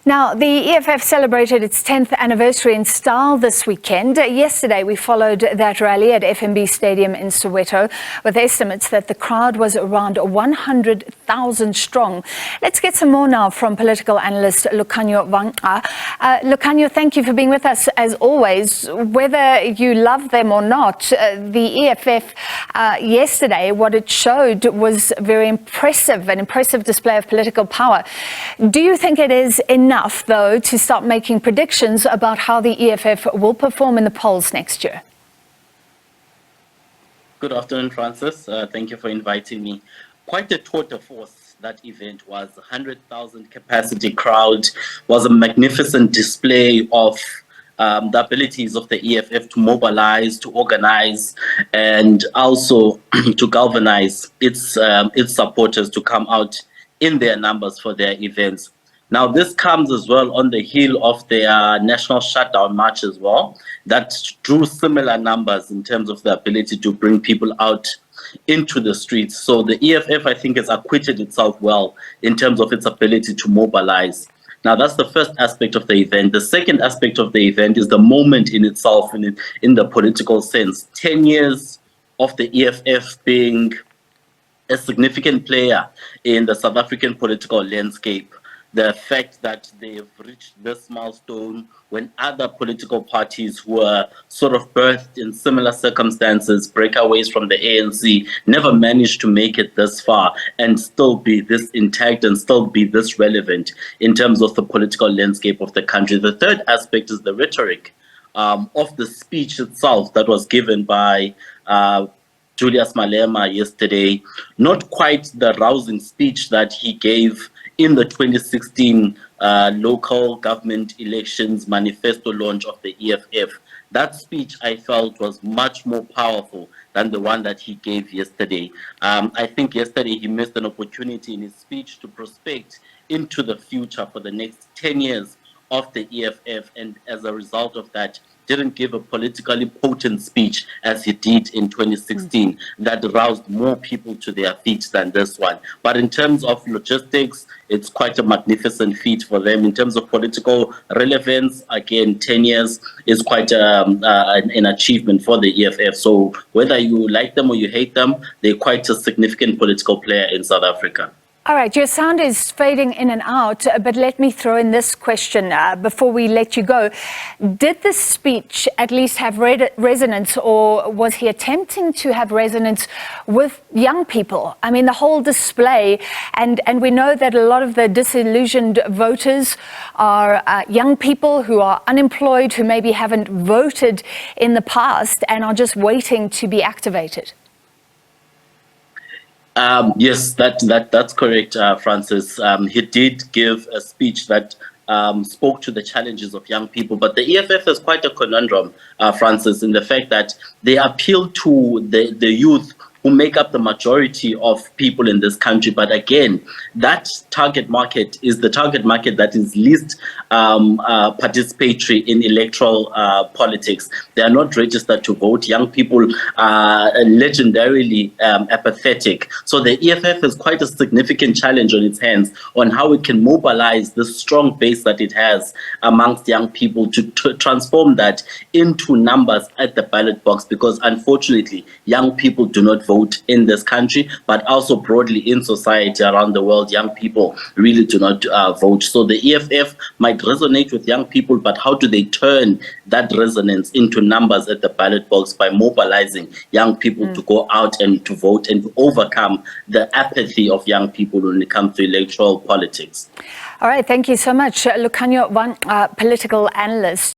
Now, the EFF celebrated its 10th anniversary in style this weekend. Yesterday, we followed that rally at FNB Stadium in Soweto with estimates that the crowd was around 100,000 strong. Let's get some more now from political analyst Lukhanyo Vangqa. Lukhanyo, thank you for being with us as always. Whether you love them or not, the EFF yesterday, what it showed was very impressive, an impressive display of political power. Do you think it is enough, though, to start making predictions about how the EFF will perform in the polls next year? Good afternoon, Francis. Thank you for inviting me. Quite a tour de force that event was. 100,000 capacity crowd, was a magnificent display of the abilities of the EFF to mobilize, to organize, and also to galvanize its supporters to come out in their numbers for their events. Now, this comes as well on the heel of their national shutdown march as well, that drew similar numbers in terms of the ability to bring people out into the streets. So the EFF, I think, has acquitted itself well in terms of its ability to mobilize. Now, that's the first aspect of the event. The second aspect of the event is the moment in itself, in the political sense. 10 years of the EFF being a significant player in the South African political landscape. The fact that they've reached this milestone when other political parties who were sort of birthed in similar circumstances, breakaways from the ANC, never managed to make it this far and still be this intact and still be this relevant in terms of the political landscape of the country. The third aspect is the rhetoric of the speech itself that was given by Julius Malema yesterday. Not quite the rousing speech that he gave in the 2016 local government elections manifesto launch of the EFF. That speech, I felt, was much more powerful than the one that he gave yesterday. I think yesterday he missed an opportunity in his speech to prospect into the future for the next 10 years of the EFF, and as a result of that, didn't give a politically potent speech as he did in 2016 that roused more people to their feet than this one. But in terms of logistics, it's quite a magnificent feat for them. In terms of political relevance, again, 10 years is quite an achievement for the EFF. So whether you like them or you hate them, they're quite a significant political player in South Africa. All right, your sound is fading in and out, but let me throw in this question before we let you go. Did this speech at least have resonance, or was he attempting to have resonance with young people? I mean, the whole display, and we know that a lot of the disillusioned voters are young people who are unemployed, who maybe haven't voted in the past and are just waiting to be activated. Yes, that's correct, Francis. He did give a speech that spoke to the challenges of young people, but the EFF is quite a conundrum, Francis, in the fact that they appeal to the youth who make up the majority of people in this country. But again, that target market is the target market that is least participatory in electoral politics. They are not registered to vote. Young people are legendarily apathetic. So the EFF has quite a significant challenge on its hands on how it can mobilize the strong base that it has amongst young people to transform that into numbers at the ballot box, because unfortunately, young people do not vote in this country, but also broadly in society around the world, young people really do not vote. So the EFF might resonate with young people, but how do they turn that resonance into numbers at the ballot box? By mobilizing young people to go out and to vote and to overcome the apathy of young people when it comes to electoral politics. All right, thank you so much, Lukhanyo Vangqa, political analyst.